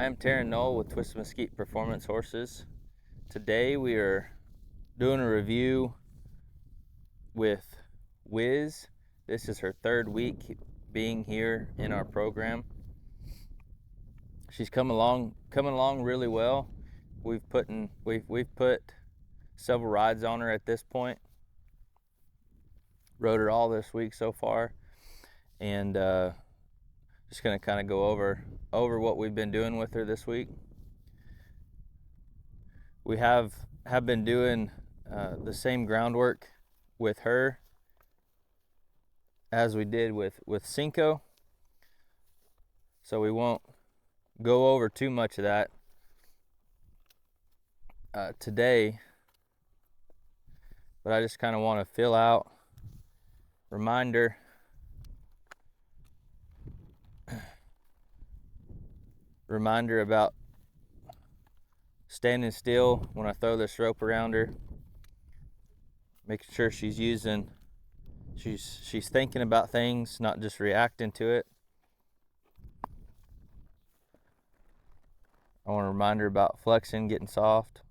I am Tarron with Twist Mesquite Performance Horses. Today we are doing a review with Whiz. This is her third week being here in our program. She's coming along really well. We've put several rides on her at this point. Rode her all this week so far, and just gonna kind of go over what we've been doing with her this week. We have been doing the same groundwork with her as we did with Cinco, so we won't go over too much of that today, but I just kind of want to fill out reminder about standing still when I throw this rope around her, making sure she's thinking about things, not just reacting to it. I want to remind her about flexing, getting soft.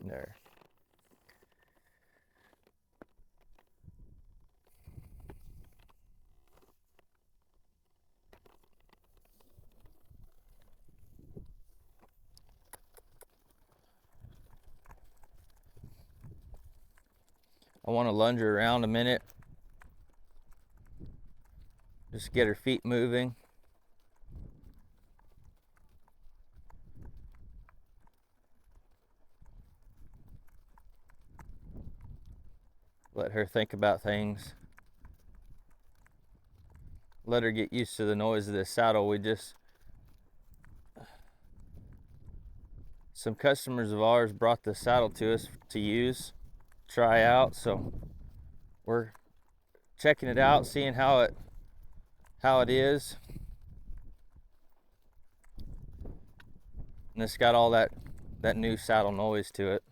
There. I want to lunge her around a minute. Just get her feet moving. Let her think about things. Let her get used to the noise of this saddle. Some customers of ours brought the saddle to us to try out, so we're checking it out, seeing how it is. And it's got all that new saddle noise to it.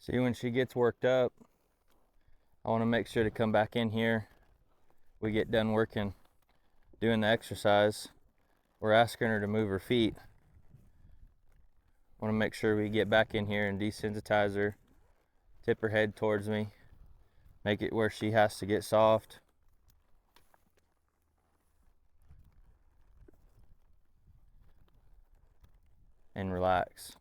See, when she gets worked up, I want to make sure to come back in here. We get done doing the exercise. We're asking her to move her feet. I want to make sure we get back in here and desensitize her, tip her head towards me, make it where she has to get soft. And relax.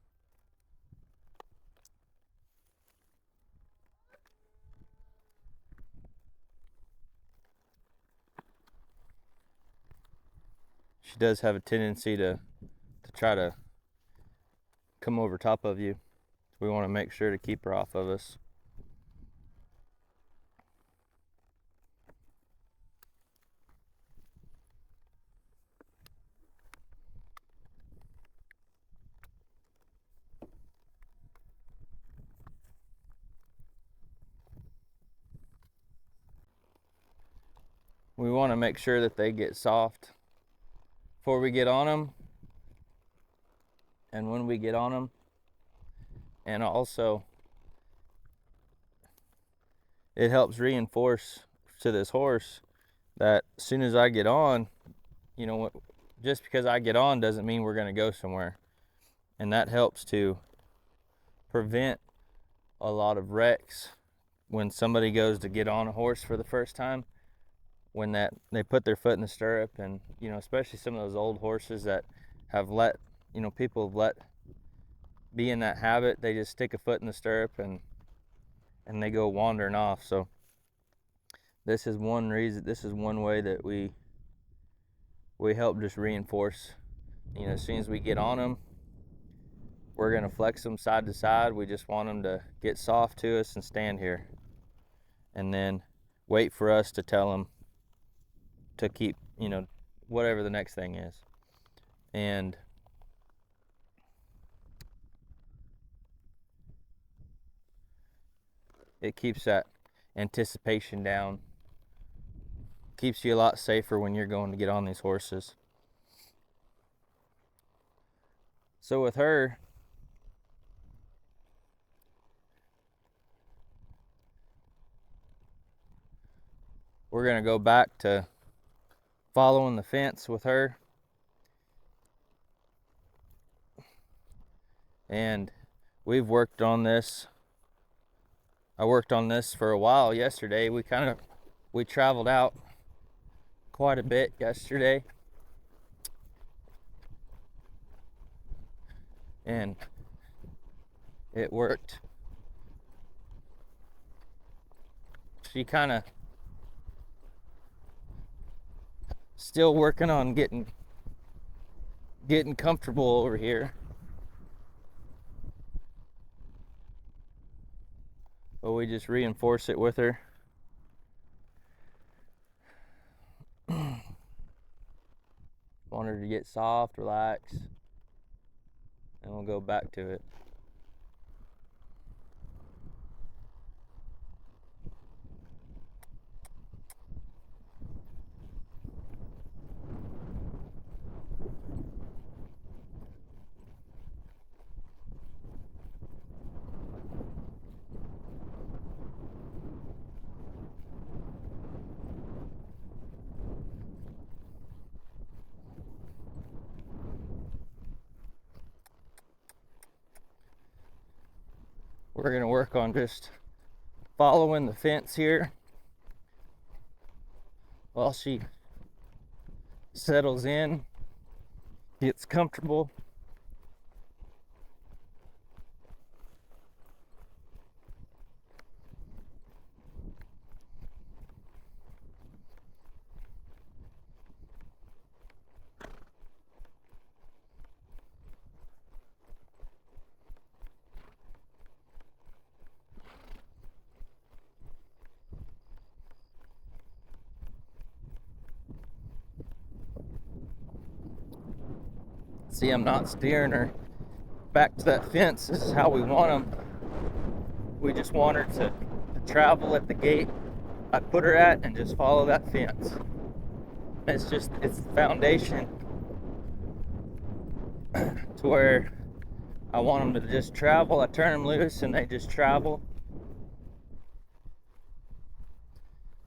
She does have a tendency to try to come over top of you. We want to make sure to keep her off of us. we want to make sure that they get soft before we get on them and when we get on them. And also, it helps reinforce to this horse that as soon as I get on, you know, just because I get on doesn't mean we're going to go somewhere. And that helps to prevent a lot of wrecks when somebody goes to get on a horse for the first time, when that they put their foot in the stirrup. And, you know, especially some of those old horses that have let, you know, people have let be in that habit, they just stick a foot in the stirrup and they go wandering off. So this is one reason, this is one way that we help just reinforce, you know, as soon as we get on them, we're going to flex them side to side. We just want them to get soft to us and stand here, and then wait for us to tell them to keep, you know, whatever the next thing is. And it keeps that anticipation down, keeps you a lot safer when you're going to get on these horses. So with her, we're going to go back to following the fence with her. And we've worked on this. I worked on this for a while yesterday. We traveled out quite a bit yesterday. And it worked. She kind of still working on getting comfortable over here. But we just reinforce it with her. Want her to get soft, relax, and we'll go back to it. We're going to work on just following the fence here while she settles in, gets comfortable. See, I'm not steering her back to that fence. This is how we want them. We just want her to travel at the gate I put her at and just follow that fence. It's the foundation to where I want them to just travel. I turn them loose and they just travel.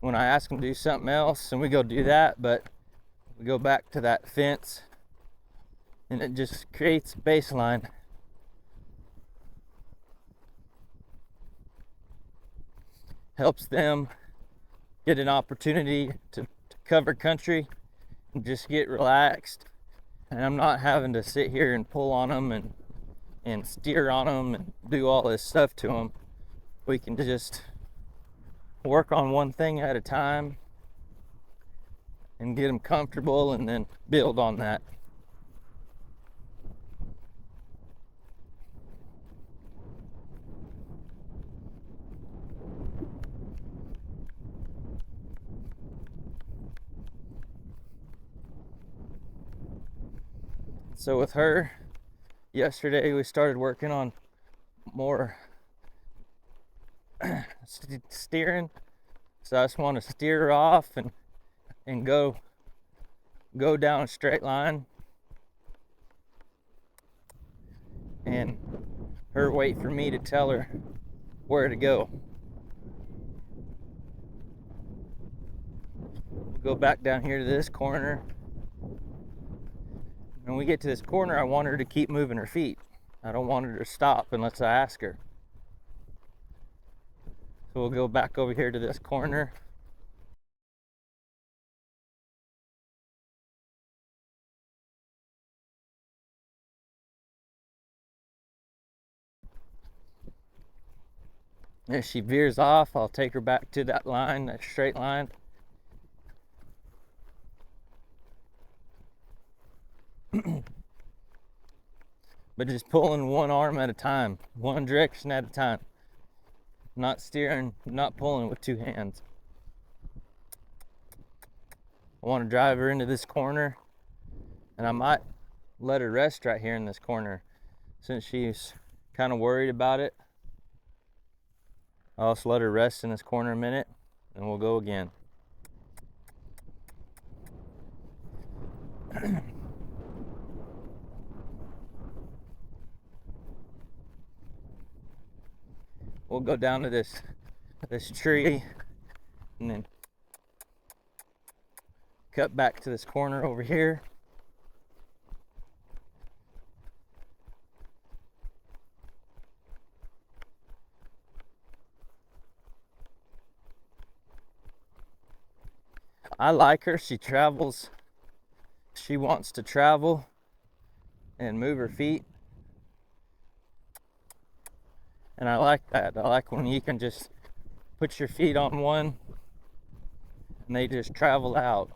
When I ask them to do something else, and we go do that, but we go back to that fence, and it just creates a baseline. Helps them get an opportunity to cover country and just get relaxed. And I'm not having to sit here and pull on them and steer on them and do all this stuff to them. We can just work on one thing at a time and get them comfortable and then build on that. So with her, yesterday we started working on more steering. So I just want to steer her off and and go down a straight line, and her wait for me to tell her where to go. We'll go back down here to this corner. When we get to this corner, I want her to keep moving her feet. I don't want her to stop unless I ask her. So we'll go back over here to this corner. If she veers off, I'll take her back to that line, that straight line. But just pulling one arm at a time, one direction at a time. Not steering, not pulling with two hands. I want to drive her into this corner, and I might let her rest right here in this corner since she's kind of worried about it. I'll just let her rest in this corner a minute, and we'll go again. We'll go down to this tree and then cut back to this corner over here. I like her. She travels. She wants to travel and move her feet. And I like that. I like when you can just put your feet on one and they just travel out.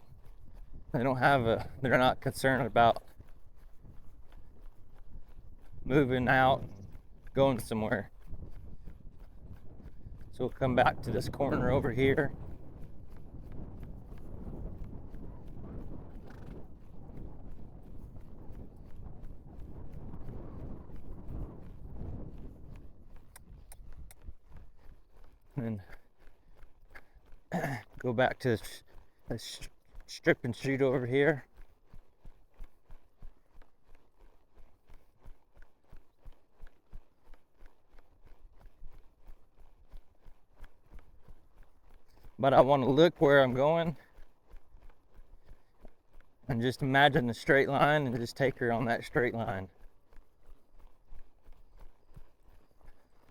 They're not concerned about moving out, going somewhere. So we'll come back to this corner over here. And go back to this strip and shoot over here. But I want to look where I'm going and just imagine the straight line and just take her on that straight line.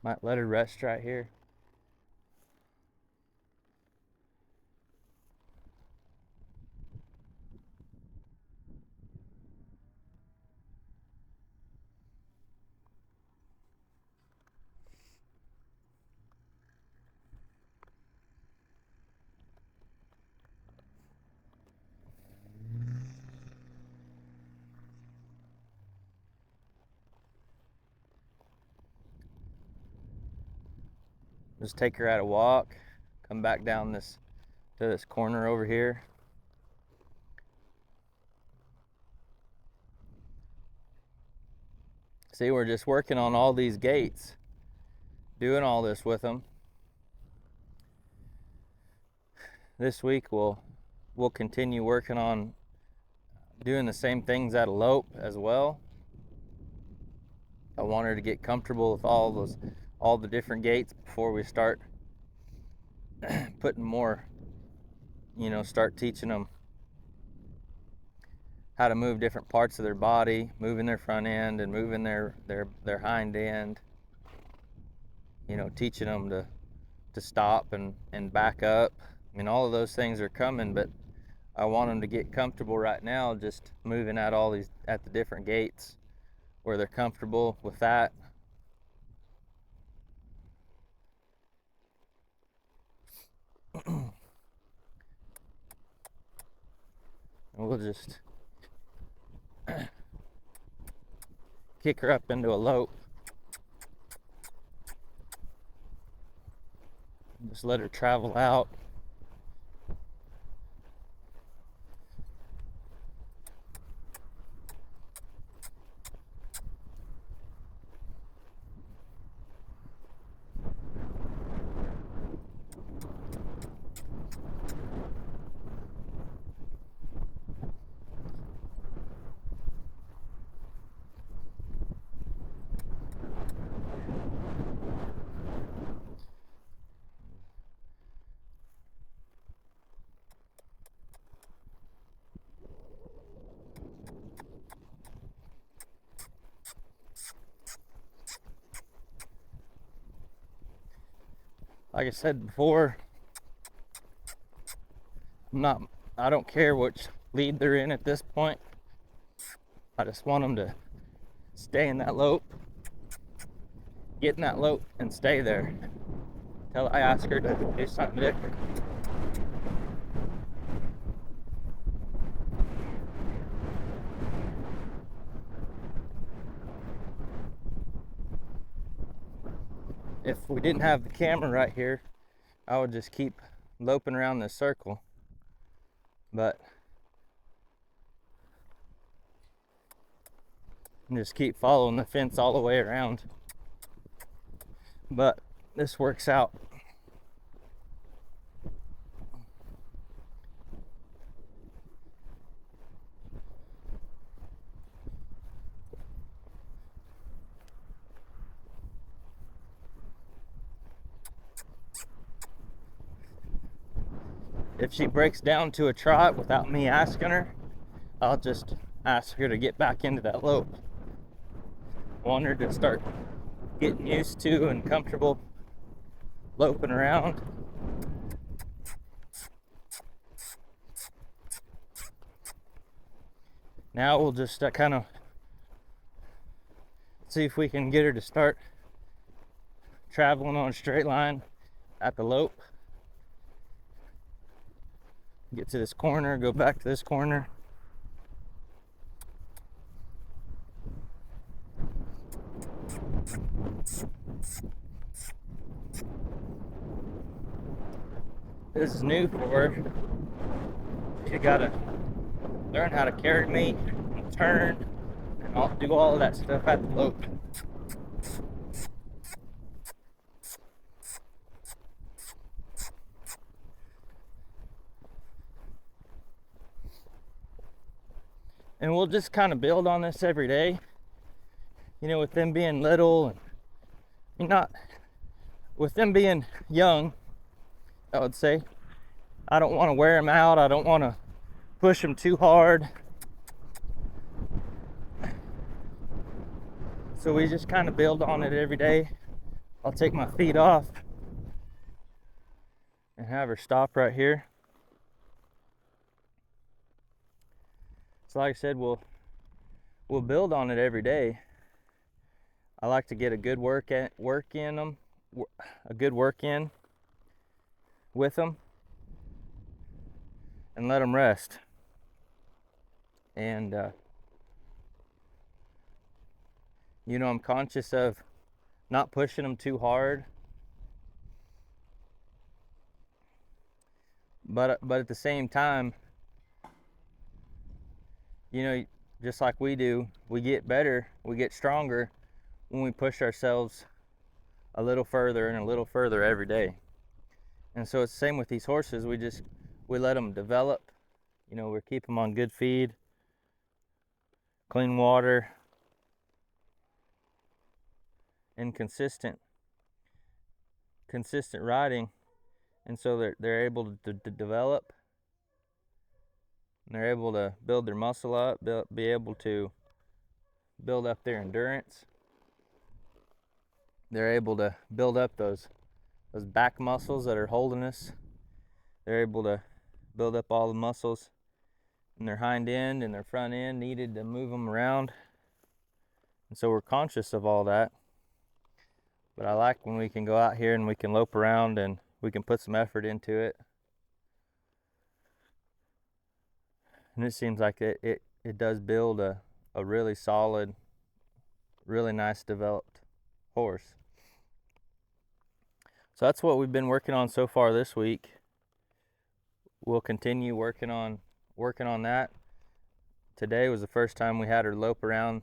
Might let her rest right here. Just take her at a walk, come back down to this corner over here. See, we're just working on all these gaits, doing all this with them. This week we'll continue working on doing the same things at a lope as well. I want her to get comfortable with all the different gaits before we start putting more, start teaching them how to move different parts of their body, moving their front end and moving their hind end, teaching them to stop and back up. I mean, all of those things are coming, but I want them to get comfortable right now just moving at the different gaits where they're comfortable with that. And we'll just kick her up into a lope. Just let her travel out. like I said before, I don't care which lead they're in at this point. I just want them to stay in that lope, get in that lope, and stay there until I ask her to do something different. If we didn't have the camera right here, I would just keep loping around this circle, but just keep following the fence all the way around. But this works out. If she breaks down to a trot without me asking her, I'll just ask her to get back into that lope. Want her to start getting used to and comfortable loping around. Now we'll just kind of see if we can get her to start traveling on a straight line at the lope. Get to this corner, go back to this corner. This is new for her. You gotta learn how to carry me, turn, and I'll do all of that stuff at the lope. And we'll just kind of build on this every day. You know, with them being little, and not with them being young, I would say, I don't want to wear them out. I don't want to push them too hard. So we just kind of build on it every day. I'll take my feet off and have her stop right here. So like I said, we'll build on it every day. I like to get a good work in with them, and let them rest. And you know, I'm conscious of not pushing them too hard, but at the same time, you know, just like we do, we get better, we get stronger when we push ourselves a little further and a little further every day. And so it's the same with these horses. We let them develop. You know, we keep them on good feed, clean water, and consistent riding. And so they're able to develop, and they're able to build their muscle up, be able to build up their endurance. They're able to build up those back muscles that are holding us. They're able to build up all the muscles in their hind end and their front end needed to move them around. And so we're conscious of all that. But I like when we can go out here and we can lope around and we can put some effort into it. And it seems like it does build a really solid, really nice developed horse. So that's what we've been working on so far this week. We'll continue working on that. Today was the first time we had her lope around,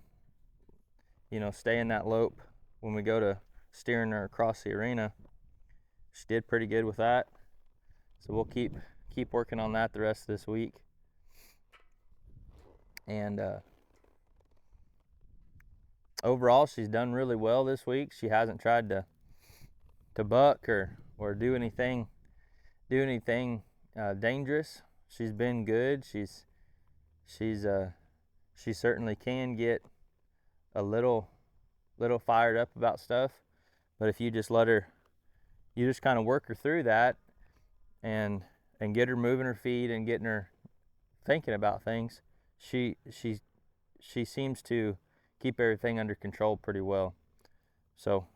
you know, stay in that lope when we go to steering her across the arena. She did pretty good with that. So we'll keep working on that the rest of this week. And overall, she's done really well this week. She hasn't tried to buck or do anything dangerous. She's been good. She certainly can get a little fired up about stuff, but if you just let her you just kind of work her through that and get her moving her feet and getting her thinking about things, she seems to keep everything under control pretty well. So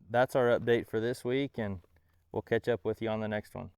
that's our update for this week, and we'll catch up with you on the next one.